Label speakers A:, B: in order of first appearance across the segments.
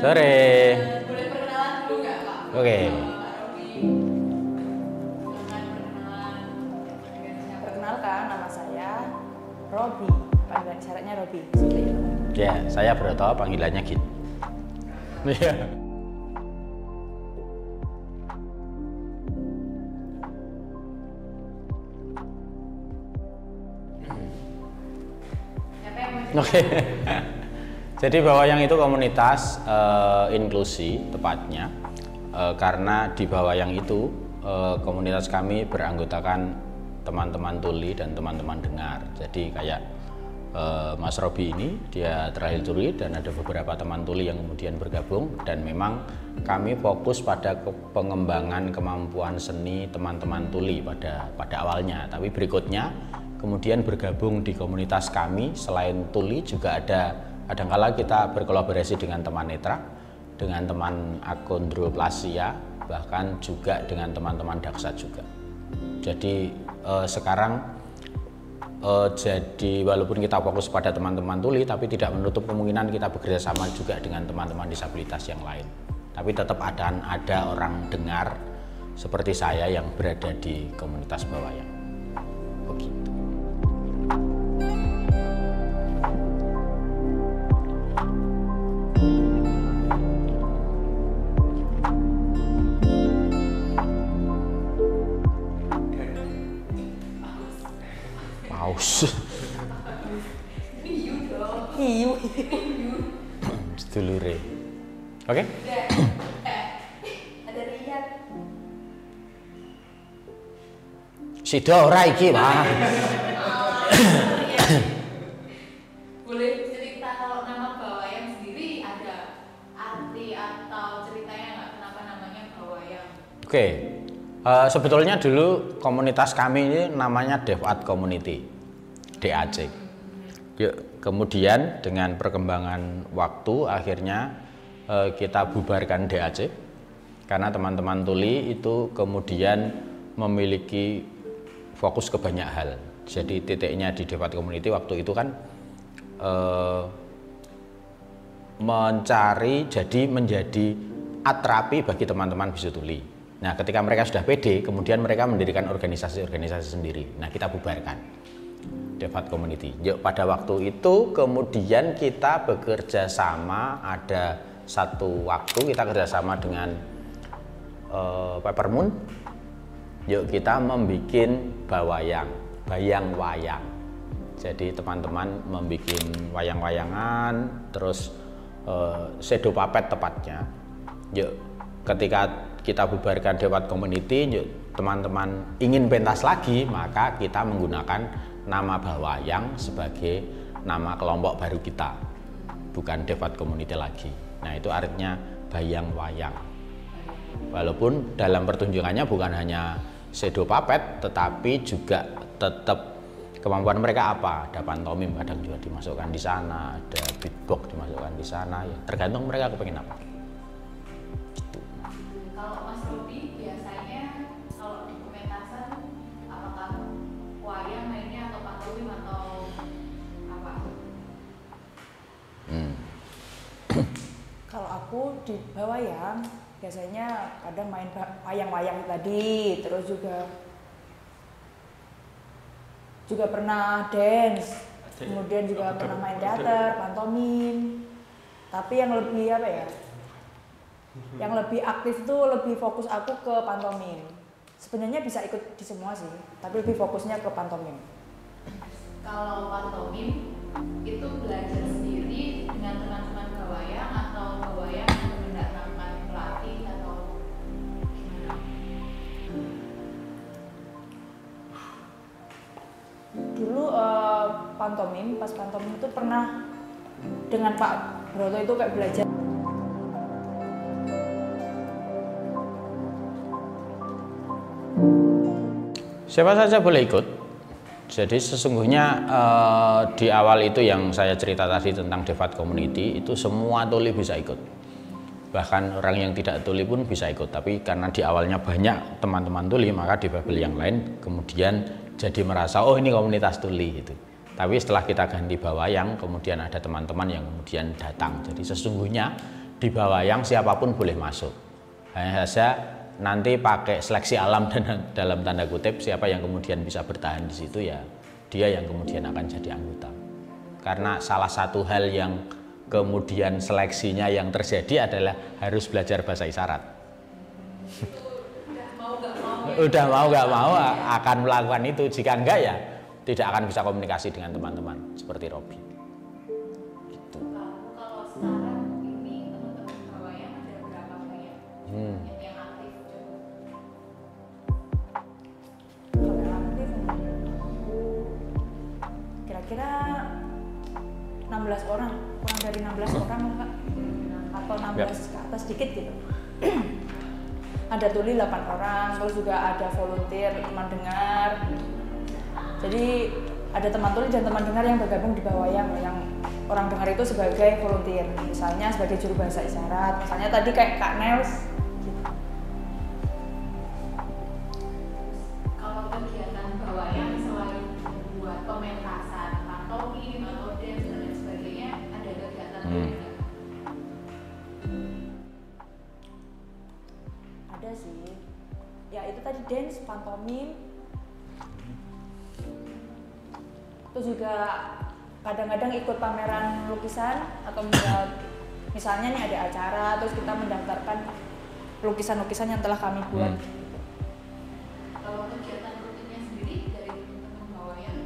A: Sore.
B: Boleh perkenalan dulu nggak, Pak?
A: Oke.
B: Pak Robi. Silakan perkenalan.
C: Perkenalkan, nama saya Robi. Panggilan syaratnya Robi. Seperti itu.
A: Ya, saya Broto, panggilannya Gin. Iya.
B: Siapa yang mau cerita?
A: Oke. Jadi Bawayang itu komunitas inklusi tepatnya, karena di Bawayang itu komunitas kami beranggotakan teman-teman tuli dan teman-teman dengar. Jadi kayak Mas Robi ini dia terakhir tuli dan ada beberapa teman tuli yang kemudian bergabung, dan memang kami fokus pada pengembangan kemampuan seni teman-teman tuli pada awalnya. Tapi berikutnya kemudian bergabung di komunitas kami selain tuli juga kadangkala kita berkolaborasi dengan teman netra, dengan teman akondroplasia, bahkan juga dengan teman-teman daksa juga. Jadi sekarang jadi walaupun kita fokus pada teman-teman tuli, tapi tidak menutup kemungkinan kita bekerja sama juga dengan teman-teman disabilitas yang lain. Tapi tetap ada orang dengar seperti saya yang berada di komunitas Bawayang. Begitu. Paus.
B: Hiu dong.
C: Hiu.
A: Sedulure. Oke?
B: Ada Rian.
A: Sida ora iki, Pak.
B: Boleh cerita kalau nama Bawayang sendiri ada arti atau ceritanya nggak? Kenapa namanya Bawayang?
A: Oke. Sebetulnya dulu komunitas kami ini namanya Dev Art Community, DAC. Yuk, kemudian dengan perkembangan waktu akhirnya kita bubarkan DAC karena teman-teman tuli itu kemudian memiliki fokus ke banyak hal. Jadi titiknya di Dev Art Community waktu itu kan menjadi art terapi bagi teman-teman bisu tuli. Nah, ketika mereka sudah pede, kemudian mereka mendirikan organisasi-organisasi sendiri. Nah, kita bubarkan Dev Art Community. Yuk, pada waktu itu kemudian kita bekerja sama, ada satu waktu kita kerjasama dengan Peppermoon. Yuk, kita membuat Bawayang, bayang-wayang. Jadi teman-teman membuat wayang-wayangan, terus shadow puppet tepatnya. Yuk, ketika kita bubarkan Dev Art Community, teman-teman ingin pentas lagi, maka kita menggunakan nama Bawayang sebagai nama kelompok baru kita, bukan Dev Art Community lagi. Nah, itu artinya bayang-wayang. Walaupun dalam pertunjukannya bukan hanya shadow puppet, tetapi juga tetap kemampuan mereka apa. Ada pantomim kadang juga dimasukkan di sana, ada beatbox dimasukkan di sana, ya tergantung mereka kepengen apa.
B: Kalau Mas Robi biasanya kalau di pementasan apakah wayang mainnya atau pantomim atau apa?
C: Kalau aku di Bawayang biasanya kadang main wayang-wayang tadi, terus juga pernah dance, kemudian juga pernah main teater, pantomim. Tapi yang lebih apa ya? Yang lebih aktif itu lebih fokus aku ke pantomim. Sebenarnya bisa ikut di semua sih, tapi lebih fokusnya ke pantomim.
B: Kalau pantomim itu belajar sendiri dengan teman-teman Bawayang atau Bawayang yang mendatangkan pelatih atau gimana?
C: Dulu pantomim, pas pantomim itu pernah dengan Pak Broto itu kayak belajar.
A: Siapa saja boleh ikut. Jadi sesungguhnya di awal itu yang saya cerita tadi tentang Dev Art Community itu semua tuli bisa ikut. Bahkan orang yang tidak tuli pun bisa ikut. Tapi karena di awalnya banyak teman-teman tuli, maka di babel yang lain kemudian jadi merasa oh ini komunitas tuli gitu. Tapi setelah kita ganti Bawayang, kemudian ada teman-teman yang kemudian datang. Jadi sesungguhnya di Bawayang siapapun boleh masuk. Hanya saja nanti pakai seleksi alam dan dalam tanda kutip siapa yang kemudian bisa bertahan di situ ya dia yang kemudian akan jadi anggota. Karena salah satu hal yang kemudian seleksinya yang terjadi adalah harus belajar bahasa isyarat. Udah mau nggak mau akan melakukan itu. Jika enggak ya tidak akan bisa komunikasi dengan teman-teman seperti Robi. Gitu.
B: Kalau sekarang ini teman-teman Bawayang ada berapa banyak yang aktif?
C: Kalau yang aktif kira-kira 16 orang, kurang dari 16 orang lah Kak, atau 16 ke atas sedikit gitu. Ada tuli 8 orang, terus juga ada volunteer, teman dengar. Jadi ada teman tuli dan teman dengar yang bergabung di Bawayang, yang orang dengar itu sebagai volunteer, misalnya sebagai juru bahasa isyarat, misalnya tadi kayak Kak Nels.
B: Kalau kegiatan Bawayang selain buat pementasan, pantomim atau dance dan lain sebagainya, ada kegiatan lain nggak?
C: Ada sih, ya itu tadi dance, pantomim, terus juga kadang-kadang ikut pameran lukisan atau misalnya nih ada acara terus kita mendaftarkan lukisan-lukisan yang telah kami buat.
B: Kalau kegiatan rutinnya sendiri dari teman-teman Bawayang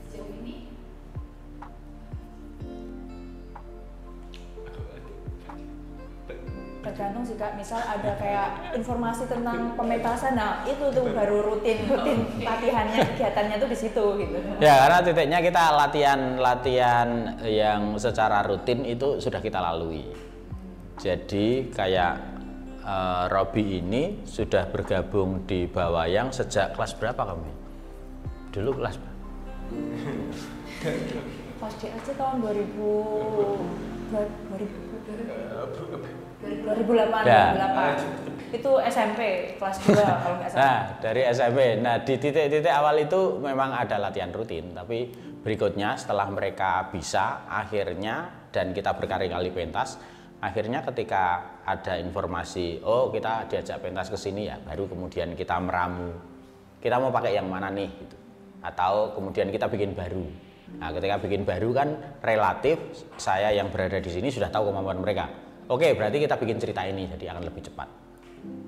B: sejauh ini?
C: Tergantung sih Kak, misal ada kayak informasi tentang pementasan, nah itu tuh baru rutin latihannya, kegiatannya tuh di situ gitu.
A: Ya karena titiknya kita latihan yang secara rutin itu sudah kita lalui. Jadi kayak Robi ini sudah bergabung di Bawayang sejak kelas berapa kamu? Dulu kelas berapa?
C: Pas DAC tahun 2008.
A: Ya.
C: Itu SMP kelas 2 kalau nggak salah.
A: Nah dari SMP, nah di titik-titik awal itu memang ada latihan rutin, tapi berikutnya setelah mereka bisa akhirnya dan kita berkali-kali pentas, akhirnya ketika ada informasi, oh kita diajak pentas ke sini ya, baru kemudian kita meramu, kita mau pakai yang mana nih, gitu. Atau kemudian kita bikin baru. Nah ketika bikin baru kan relatif saya yang berada di sini sudah tahu kemampuan mereka. Oke, berarti kita bikin cerita ini jadi akan lebih cepat.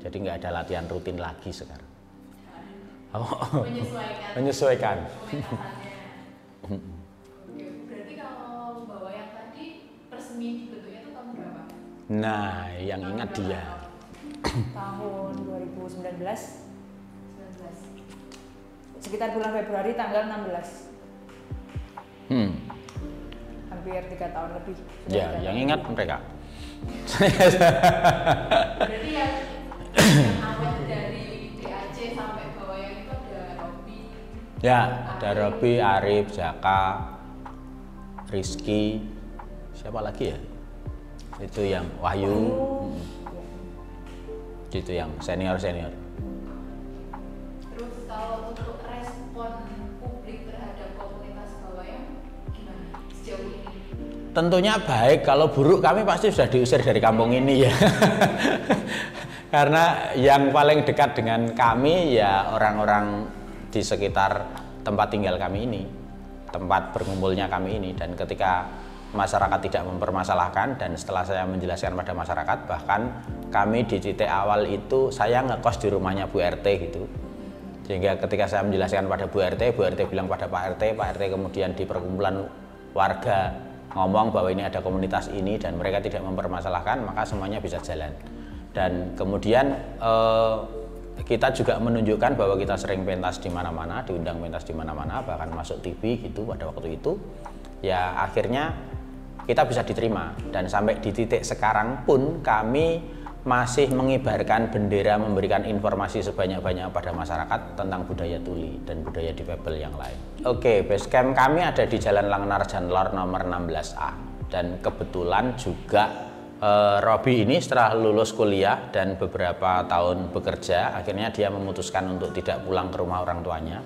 A: Jadi nggak ada latihan rutin lagi sekarang. Menyesuaikan.
B: Pementasannya. Oke, berarti kalau Bawayang tadi resmi dibentuknya itu tahun berapa?
A: Nah, yang ingat dia.
C: Tahun 2019,
B: 19.
C: sekitar bulan Februari tanggal 16. Hampir 3 tahun lebih.
A: Ya, yang ingat mereka.
B: Berarti yang awet dari DAC sampai Bawayang itu ada Robi.
A: Ya, ada Robi, Arif, Jaka, Rizky, siapa lagi ya? Itu yang Wahyu. Itu yang senior-senior.
B: Terus kalau untuk respon publik terhadap komunitas Bawayang gimana sejauh ini?
A: Tentunya baik, kalau buruk kami pasti sudah diusir dari kampung ini ya. Karena yang paling dekat dengan kami ya orang-orang di sekitar tempat tinggal kami ini, tempat berkumpulnya kami ini. Dan ketika masyarakat tidak mempermasalahkan dan setelah saya menjelaskan pada masyarakat, bahkan kami di titik awal itu saya ngekos di rumahnya Bu RT gitu. Sehingga ketika saya menjelaskan pada Bu RT bilang pada Pak RT kemudian di perkumpulan warga ngomong bahwa ini ada komunitas ini dan mereka tidak mempermasalahkan, maka semuanya bisa jalan. Dan kemudian kita juga menunjukkan bahwa kita sering pentas di mana-mana, diundang pentas di mana-mana, bahkan masuk TV gitu pada waktu itu. Ya akhirnya kita bisa diterima dan sampai di titik sekarang pun kami masih mengibarkan bendera, memberikan informasi sebanyak-banyak pada masyarakat tentang budaya tuli dan budaya difabel yang lain. Oke, base camp kami ada di Jalan Langnar Janlor nomor 16A dan kebetulan juga Robi ini setelah lulus kuliah dan beberapa tahun bekerja, akhirnya dia memutuskan untuk tidak pulang ke rumah orang tuanya.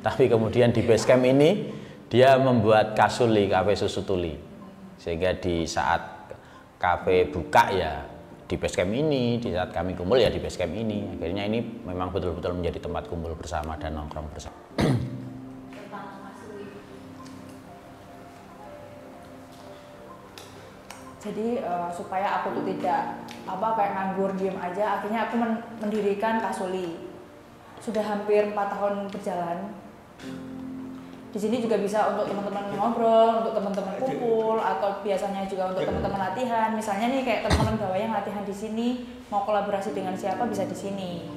A: Tapi kemudian di base camp ini dia membuat Kasuli, Kafe Susu Tuli. Sehingga di saat kafe buka ya di basecamp ini, di saat kami kumpul ya di basecamp ini. Akhirnya ini memang betul-betul menjadi tempat kumpul bersama dan nongkrong bersama.
B: Tentang Mas Uli.
C: Jadi supaya aku tuh tidak kayak nganggur diem aja, akhirnya aku mendirikan Kasuli. Sudah hampir 4 tahun berjalan. Di sini juga bisa untuk teman-teman ngobrol, untuk teman-teman kumpul, atau biasanya juga untuk teman-teman latihan. Misalnya nih kayak teman-teman bawayang latihan di sini, mau kolaborasi dengan siapa bisa di sini.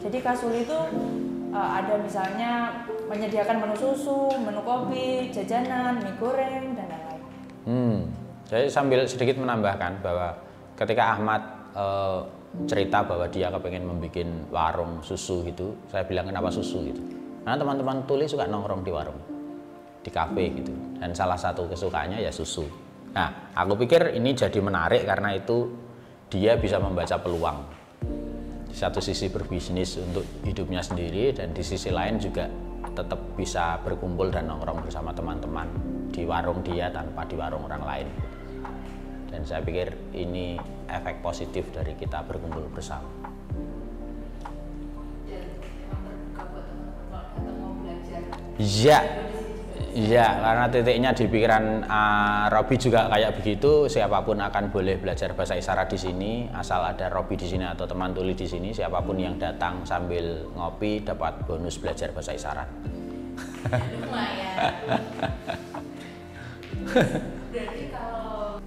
C: Jadi Kasuli itu ada misalnya menyediakan menu susu, menu kopi, jajanan, mie goreng dan lain-lain.
A: Jadi sambil sedikit menambahkan bahwa ketika Ahmad cerita bahwa dia kepengen membuat warung susu gitu, saya bilang kenapa susu gitu. Karena teman-teman tuli suka nongkrong di warung, di kafe gitu, dan salah satu kesukaannya ya susu. Nah, aku pikir ini jadi menarik karena itu dia bisa membaca peluang. Di satu sisi berbisnis untuk hidupnya sendiri, dan di sisi lain juga tetap bisa berkumpul dan nongkrong bersama teman-teman di warung dia tanpa di warung orang lain. Dan saya pikir ini efek positif dari kita berkumpul bersama.
B: Dan emang terbuka buat teman-teman kalau datang mau belajar.
A: Iya, karena titiknya di pikiran Robi juga kayak begitu. Siapapun akan boleh belajar bahasa isyarat di sini, asal ada Robi di sini atau teman tuli di sini. Siapapun yang datang sambil ngopi dapat bonus belajar bahasa isyarat.
B: Lumayan. Berarti kalau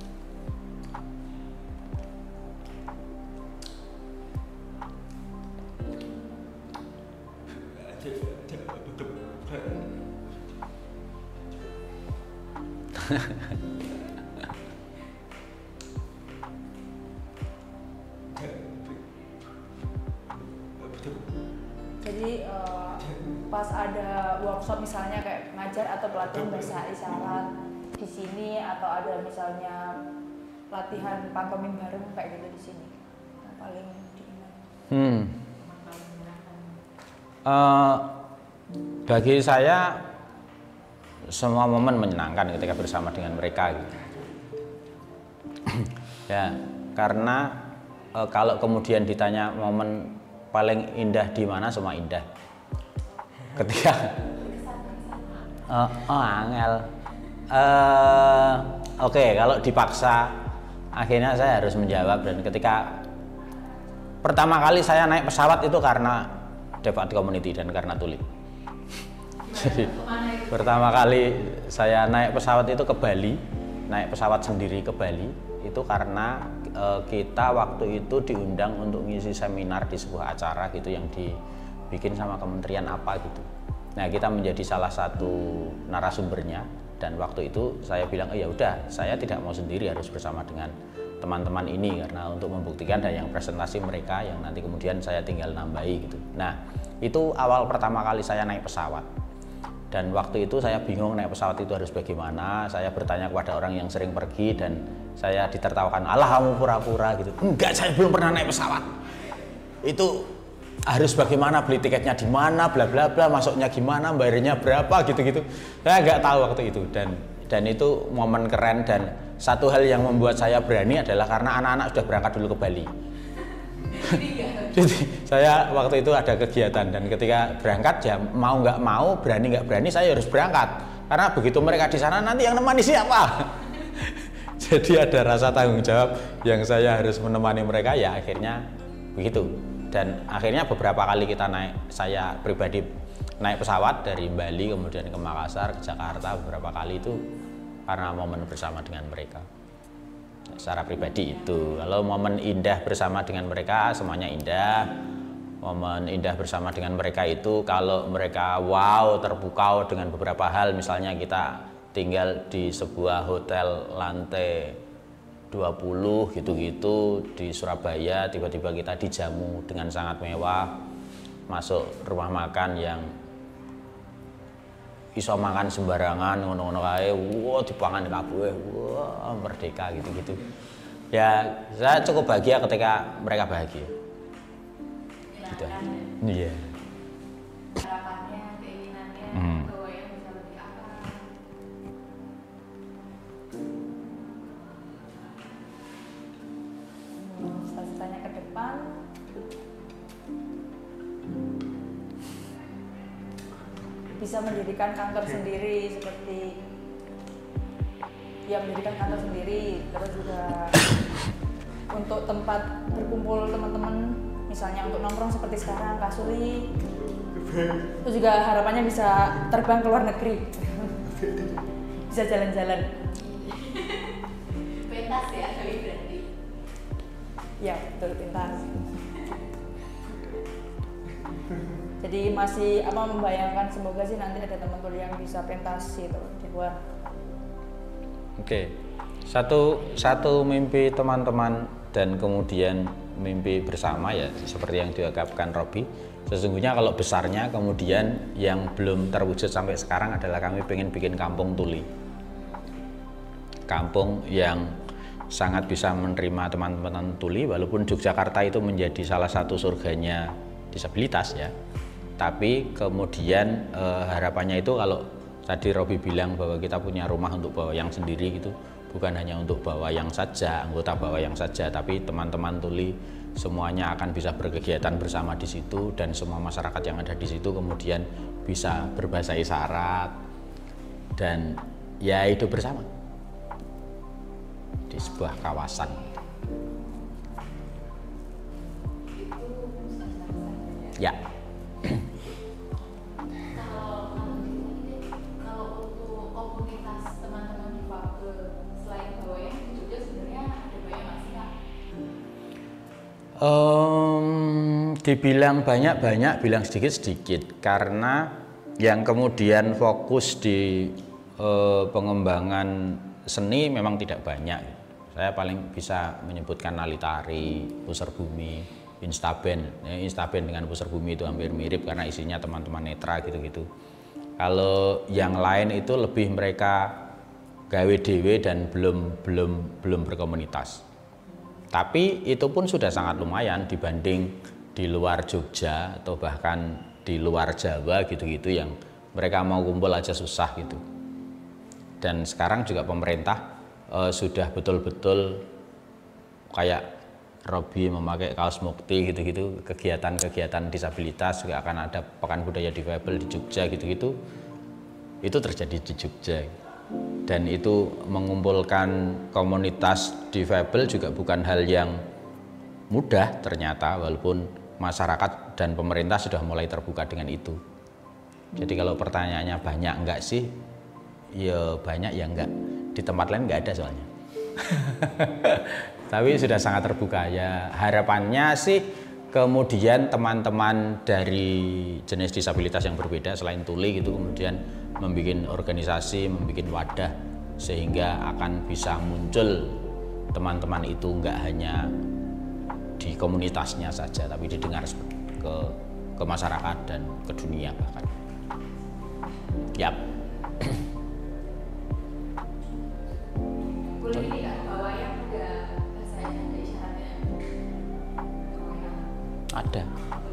C: Jadi pas ada workshop misalnya kayak ngajar atau pelatihan bahasa isyarat di sini, atau ada misalnya latihan pantomim bareng kayak gitu di sini, yang paling diingat.
A: Bagi saya semua momen menyenangkan ketika bersama dengan mereka gitu. Ya, karena kalau kemudian ditanya momen paling indah di mana, semua indah. Ketika angel. Oke, kalau dipaksa akhirnya saya harus menjawab, dan ketika pertama kali saya naik pesawat itu karena Devat Community dan karena Tuli. Jadi pertama kali saya naik pesawat itu ke Bali, naik pesawat sendiri ke Bali itu karena kita waktu itu diundang untuk ngisi seminar di sebuah acara gitu yang dibikin sama kementerian apa gitu. Nah, kita menjadi salah satu narasumbernya, dan waktu itu saya bilang, ya udah, saya tidak mau sendiri, harus bersama dengan teman-teman ini karena untuk membuktikan dan yang presentasi mereka yang nanti kemudian saya tinggal nambahi gitu. Nah, itu awal pertama kali saya naik pesawat. Dan waktu itu saya bingung naik pesawat itu harus bagaimana. Saya bertanya kepada orang yang sering pergi dan saya ditertawakan, alah kamu pura-pura gitu. Enggak, saya belum pernah naik pesawat. Itu harus bagaimana, beli tiketnya di mana, bla bla bla, masuknya gimana, bayarnya berapa gitu-gitu. Saya nggak tahu waktu itu, dan itu momen keren. Dan satu hal yang membuat saya berani adalah karena anak-anak sudah berangkat dulu ke Bali. Jadi saya waktu itu ada kegiatan, dan ketika berangkat ya mau nggak mau, berani nggak berani, saya harus berangkat karena begitu mereka di sana nanti yang nemani siapa. Jadi ada rasa tanggung jawab yang saya harus menemani mereka, ya akhirnya begitu. Dan akhirnya beberapa kali kita naik, saya pribadi naik pesawat dari Bali kemudian ke Makassar, ke Jakarta, beberapa kali itu karena momen bersama dengan mereka. Secara pribadi itu, kalau momen indah bersama dengan mereka semuanya indah. Momen indah bersama dengan mereka itu kalau mereka wow, terpukau dengan beberapa hal. Misalnya kita tinggal di sebuah hotel lantai 20 gitu-gitu di Surabaya, tiba-tiba kita dijamu dengan sangat mewah, masuk rumah makan yang iso makan sembarangan ngono-ngono kae, wah dipangan kabeh, wah merdeka gitu-gitu. Ya, saya cukup bahagia ketika mereka bahagia. Gitu. Iya.
B: harapannya, keinginannya, bahwa yang bisa lebih apa?
C: misalkan bisa mendirikan kantor sendiri, seperti ya mendirikan kantor sendiri, terus juga untuk tempat berkumpul teman-teman, misalnya untuk nongkrong seperti sekarang Kasuri, terus juga harapannya bisa terbang ke luar negeri, bisa jalan-jalan.
B: Pentas ya, tapi berarti.
C: Ya betul, pentas. Jadi masih membayangkan semoga sih nanti ada teman kuliah yang bisa pentas gitu di luar.
A: Oke, satu mimpi teman-teman dan kemudian mimpi bersama ya seperti yang diungkapkan Robi. Sesungguhnya kalau besarnya kemudian yang belum terwujud sampai sekarang adalah kami pengen bikin kampung tuli. Kampung yang sangat bisa menerima teman-teman tuli, walaupun Yogyakarta itu menjadi salah satu surganya disabilitas ya. Tapi kemudian harapannya itu kalau tadi Robi bilang bahwa kita punya rumah untuk bawayang sendiri gitu, bukan hanya untuk bawayang saja, anggota bawayang saja, tapi teman-teman tuli semuanya akan bisa berkegiatan bersama di situ, dan semua masyarakat yang ada di situ kemudian bisa berbahasa isyarat dan ya hidup bersama di sebuah kawasan. Ya.
B: Kalau untuk komunitas teman-teman difabel selain bawayang di Jogja sebenarnya ada banyak nggak sih Kak?
A: Dibilang banyak, bilang sedikit, karena yang kemudian fokus di pengembangan seni memang tidak banyak. Saya paling bisa menyebutkan Nali Tari, Pusar Bumi, Instaben. Instaben dengan Pusar Bumi itu hampir mirip karena isinya teman-teman netra gitu-gitu. Kalau yang lain itu lebih mereka gawe dewe dan belum berkomunitas. Tapi itu pun sudah sangat lumayan dibanding di luar Jogja atau bahkan di luar Jawa gitu-gitu yang mereka mau kumpul aja susah gitu. Dan sekarang juga pemerintah sudah betul-betul kayak Robi memakai kaos mukti gitu-gitu, kegiatan-kegiatan disabilitas juga akan ada pekan budaya difabel di Jogja gitu-gitu. Itu terjadi di Jogja. Dan itu mengumpulkan komunitas difabel juga bukan hal yang mudah ternyata, walaupun masyarakat dan pemerintah sudah mulai terbuka dengan itu. Jadi kalau pertanyaannya banyak enggak sih? Ya banyak ya enggak. Di tempat lain enggak ada soalnya. Tapi sudah sangat terbuka ya. Harapannya sih kemudian teman-teman dari jenis disabilitas yang berbeda selain tuli gitu kemudian membuat organisasi, membuat wadah sehingga akan bisa muncul teman-teman itu enggak hanya di komunitasnya saja tapi didengar ke masyarakat dan ke dunia bahkan. Yap.
B: Boleh ini Kak, bawayang ada bahasanya, ada isyaratnya?
A: Ada.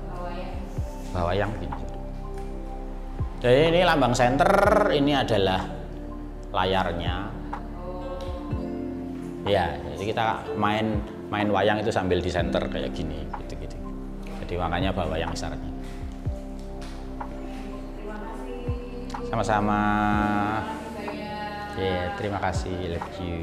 B: Bawayang.
A: Bawayang begini. Jadi ini lambang senter, ini adalah layarnya. Ya, jadi kita main wayang itu sambil di senter kayak gini, gitu-gitu. Jadi makanya bawayang isyaratnya.
B: Terima kasih.
A: Sama-sama.
B: Terima kasih banyak.
A: Ya, terima kasih. Love you.